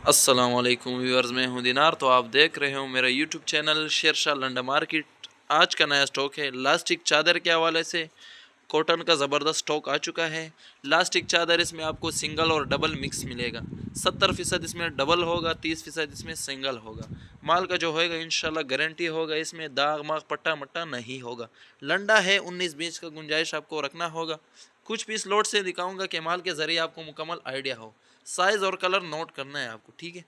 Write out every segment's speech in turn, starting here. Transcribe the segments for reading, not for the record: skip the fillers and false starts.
السلام علیکم ویورز، میں ہوں دینار، تو آپ دیکھ رہے ہوں میرا YouTube channel Sher Shah Linda market. آج کا نیا سٹاک ہے لاسٹک چادر کے حوالے سے۔ کاٹن کا زبردست سٹاک آ چکا ہے۔ لاسٹک چادر اس میں آپ کو سنگل اور ڈبل مکس ملے گا۔ 70% اس میں ڈبل ہوگا، 30% اس میں سنگل ہوگا۔ مال کا جو ہوئے گا انشاءاللہ گارنٹی ہوگا، اس میں داغ ماغ پٹا مٹا نہیں ہوگا۔ لنڈا ہے، 19-20 کا گنجائش آپ کو رکھنا ہوگا۔ کچھ پیس لوٹ سے دکھاؤں گا کہ مال کے ذریعے آپ کو مکمل آئیڈیا ہو۔ سائز اور کلر نوٹ کرنا ہے آپ کو، ٹھیک ہے؟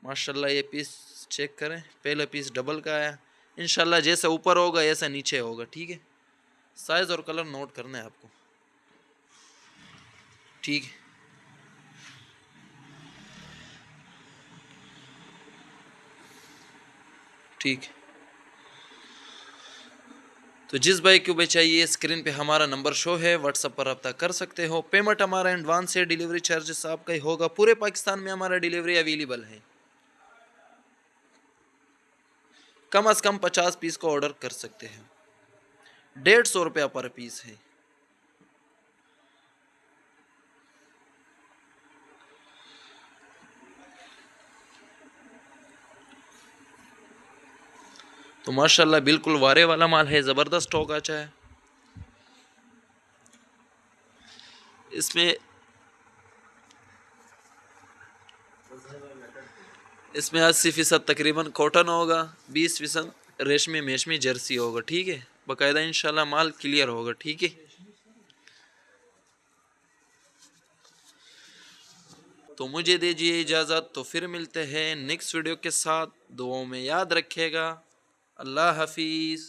ماشاءاللہ یہ پیس چیک کریں، پہلا پیس ڈبل کا آیا۔ انشاءاللہ جیسا اوپر ہوگا ایسا نیچے ہوگا، ٹھیک ہے؟ سائز اور کلر نوٹ کرنا ہے آپ کو، ٹھیک ہے؟ ٹھیک ہے، تو جس بھائی کو بھی چاہیے اسکرین پہ ہمارا نمبر شو ہے، واٹس ایپ پر رابطہ کر سکتے ہو۔ پیمنٹ ہمارا ایڈوانس ہے، ڈیلیوری چارجز آپ کا ہی ہوگا۔ پورے پاکستان میں ہمارا ڈیلیوری اویلیبل ہے۔ کم از کم 50 پیس کو آرڈر کر سکتے ہیں۔ 150 روپیہ پر پیس ہے۔ تو ماشاءاللہ بالکل وارے والا مال ہے، زبردست سٹاک آچا ہے۔ اس میں 80% تقریباً کاٹن ہوگا، 20% ریشمی میشمی جرسی ہوگا، ٹھیک ہے؟ باقاعدہ انشاءاللہ مال کلیئر ہوگا، ٹھیک ہے؟ تو مجھے دیجیے اجازت، تو پھر ملتے ہیں نیکسٹ ویڈیو کے ساتھ۔ دعاؤں میں یاد رکھے گا۔ اللہ حافظ۔